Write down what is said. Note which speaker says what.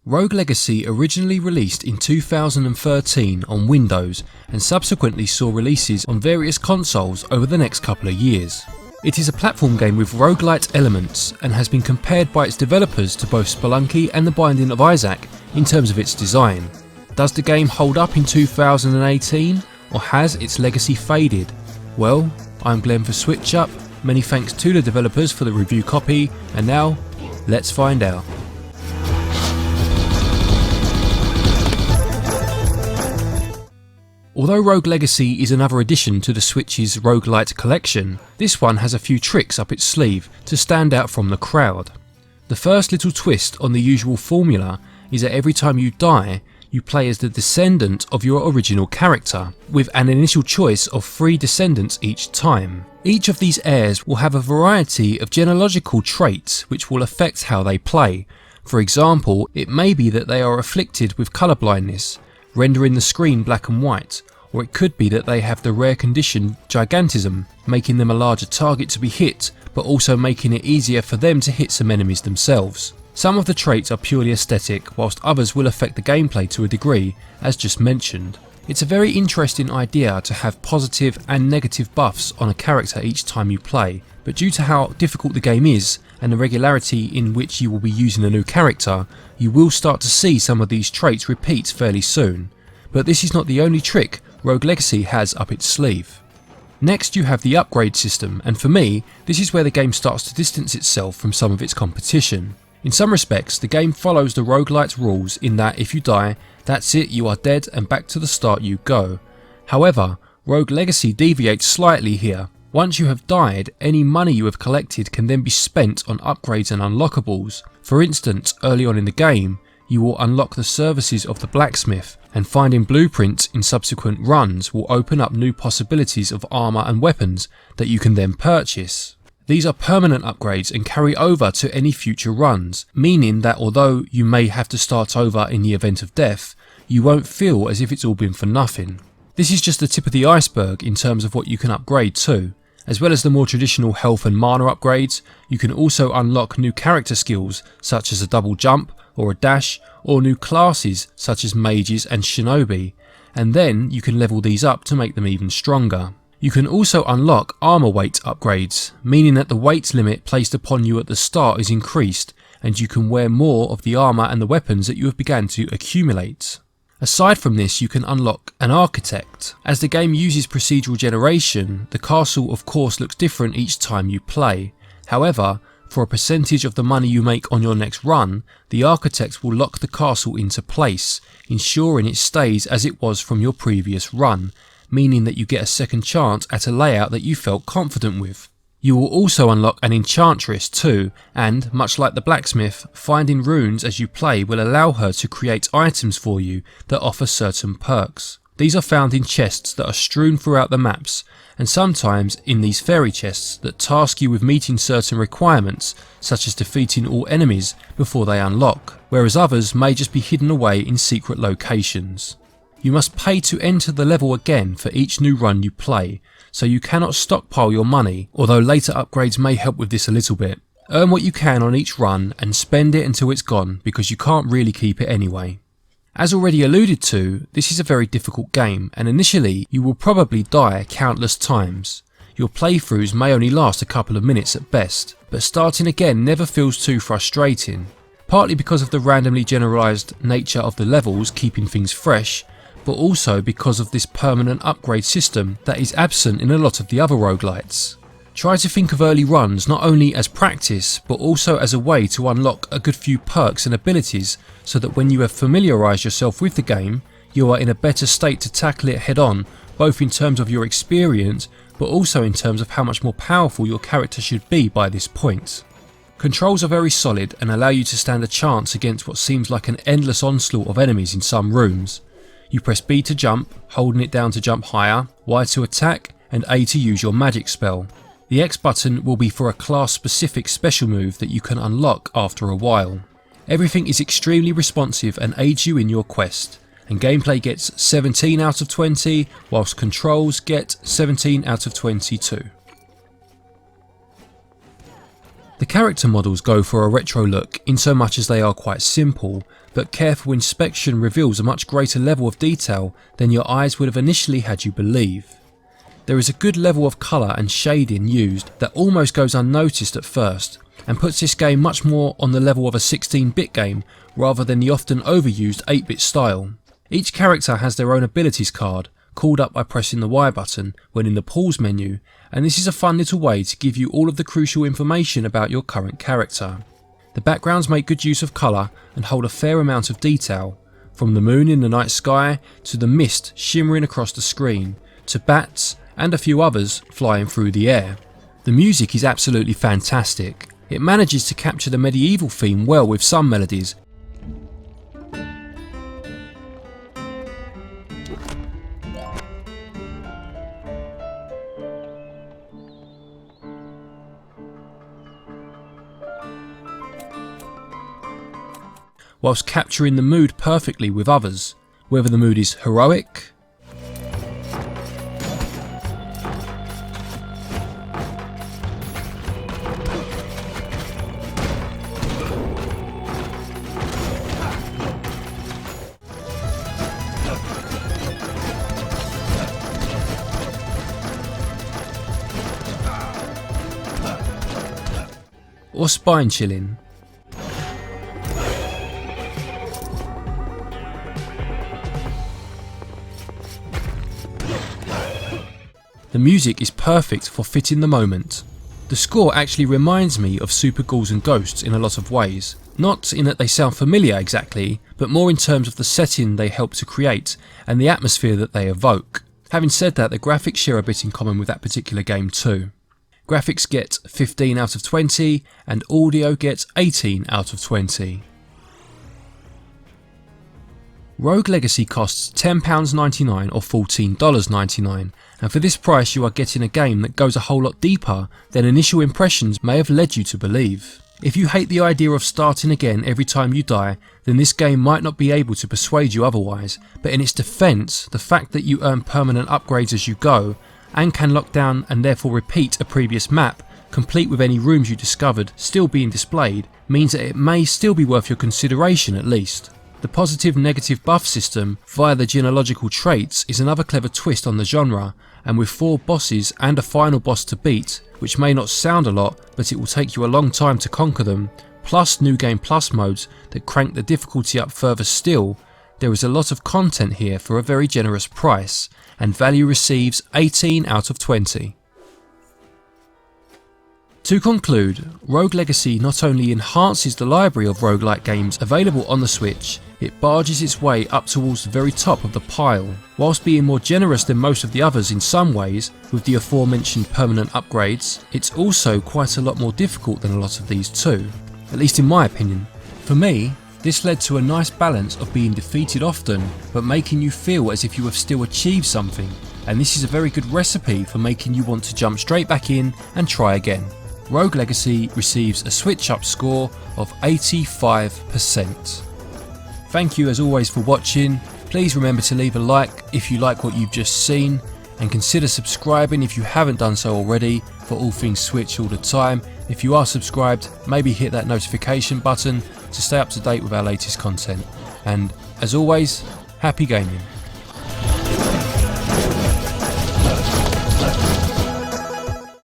Speaker 1: Rogue Legacy originally released in 2013 on Windows and subsequently saw releases on various consoles over the next couple of years. It is a platform game with roguelite elements and has been compared by its developers to both Spelunky and The Binding of Isaac in terms of its design. Does the game hold up in 2018, or has its legacy faded? Well, I'm Glenn for SwitchUp, many thanks to the developers for the review copy, and now, let's find out. Although Rogue Legacy is another addition to the Switch's roguelite collection, this one has a few tricks up its sleeve to stand out from the crowd. The first little twist on the usual formula is that every time you die, you play as the descendant of your original character, with an initial choice of 3 descendants each time. Each of these heirs will have a variety of genealogical traits which will affect how they play. For example, it may be that they are afflicted with colourblindness, rendering the screen black and white, or it could be that they have the rare condition gigantism, making them a larger target to be hit, but also making it easier for them to hit some enemies themselves. Some of the traits are purely aesthetic, whilst others will affect the gameplay to a degree, as just mentioned. It's a very interesting idea to have positive and negative buffs on a character each time you play, but due to how difficult the game is, and the regularity in which you will be using a new character, you will start to see some of these traits repeat fairly soon. But this is not the only trick Rogue Legacy has up its sleeve. Next you have the upgrade system, and for me, this is where the game starts to distance itself from some of its competition. In some respects, the game follows the roguelite rules in that if you die, that's it, you are dead and back to the start you go. However, Rogue Legacy deviates slightly here. Once you have died, any money you have collected can then be spent on upgrades and unlockables. For instance, early on in the game, you will unlock the services of the blacksmith, and finding blueprints in subsequent runs will open up new possibilities of armour and weapons that you can then purchase. These are permanent upgrades and carry over to any future runs, meaning that although you may have to start over in the event of death, you won't feel as if it's all been for nothing. This is just the tip of the iceberg in terms of what you can upgrade to. As well as the more traditional health and mana upgrades, you can also unlock new character skills such as a double jump or a dash, or new classes such as mages and shinobi, and then you can level these up to make them even stronger. You can also unlock armor weight upgrades, meaning that the weight limit placed upon you at the start is increased, and you can wear more of the armor and the weapons that you have begun to accumulate. Aside from this, you can unlock an architect. As the game uses procedural generation, the castle of course looks different each time you play. However, for a percentage of the money you make on your next run, the architect will lock the castle into place, ensuring it stays as it was from your previous run, meaning that you get a second chance at a layout that you felt confident with. You will also unlock an enchantress too, and, much like the blacksmith, finding runes as you play will allow her to create items for you that offer certain perks. These are found in chests that are strewn throughout the maps, and sometimes in these fairy chests that task you with meeting certain requirements, such as defeating all enemies before they unlock, whereas others may just be hidden away in secret locations. You must pay to enter the level again for each new run you play, so you cannot stockpile your money, although later upgrades may help with this a little bit. Earn what you can on each run and spend it until it's gone, because you can't really keep it anyway. As already alluded to, this is a very difficult game, and initially you will probably die countless times. Your playthroughs may only last a couple of minutes at best, but starting again never feels too frustrating, partly because of the randomly generalised nature of the levels keeping things fresh, but also because of this permanent upgrade system that is absent in a lot of the other roguelites. Try to think of early runs not only as practice, but also as a way to unlock a good few perks and abilities, so that when you have familiarised yourself with the game, you are in a better state to tackle it head on, both in terms of your experience, but also in terms of how much more powerful your character should be by this point. Controls are very solid and allow you to stand a chance against what seems like an endless onslaught of enemies in some rooms. You press B to jump, holding it down to jump higher, Y to attack, and A to use your magic spell. The X button will be for a class specific special move that you can unlock after a while. Everything is extremely responsive and aids you in your quest, and gameplay gets 17 out of 20, whilst controls get 17 out of 22. The character models go for a retro look in so much as they are quite simple, but careful inspection reveals a much greater level of detail than your eyes would have initially had you believe. There is a good level of colour and shading used that almost goes unnoticed at first, and puts this game much more on the level of a 16-bit game rather than the often overused 8-bit style. Each character has their own abilities card, called up by pressing the Y button when in the pause menu, and this is a fun little way to give you all of the crucial information about your current character. The backgrounds make good use of colour and hold a fair amount of detail, from the moon in the night sky to the mist shimmering across the screen, to bats and a few others flying through the air. The music is absolutely fantastic. It manages to capture the medieval theme well with some melodies, whilst capturing the mood perfectly with others, whether the mood is heroic, or spine chilling. The music is perfect for fitting the moment. The score actually reminds me of Super Ghouls and Ghosts in a lot of ways, not in that they sound familiar exactly, but more in terms of the setting they help to create and the atmosphere that they evoke. Having said that, the graphics share a bit in common with that particular game too. Graphics get 15 out of 20 and audio gets 18 out of 20. Rogue Legacy costs £10.99 or $14.99, and for this price you are getting a game that goes a whole lot deeper than initial impressions may have led you to believe. If you hate the idea of starting again every time you die, then this game might not be able to persuade you otherwise, but in its defence, the fact that you earn permanent upgrades as you go, and can lock down and therefore repeat a previous map, complete with any rooms you discovered still being displayed, means that it may still be worth your consideration at least. The positive-negative buff system via the genealogical traits is another clever twist on the genre, and with 4 bosses and a final boss to beat, which may not sound a lot but it will take you a long time to conquer them, plus New Game Plus modes that crank the difficulty up further still, there is a lot of content here for a very generous price, and value receives 18 out of 20. To conclude, Rogue Legacy not only enhances the library of roguelike games available on the Switch, it barges its way up towards the very top of the pile. Whilst being more generous than most of the others in some ways, with the aforementioned permanent upgrades, it's also quite a lot more difficult than a lot of these too, at least in my opinion. For me, this led to a nice balance of being defeated often, but making you feel as if you have still achieved something, and this is a very good recipe for making you want to jump straight back in and try again. Rogue Legacy receives a SwitchUp score of 85%. Thank you as always for watching. Please remember to leave a like if you like what you've just seen, and consider subscribing if you haven't done so already for all things Switch all the time. If you are subscribed, maybe hit that notification button to stay up to date with our latest content. And as always, happy gaming.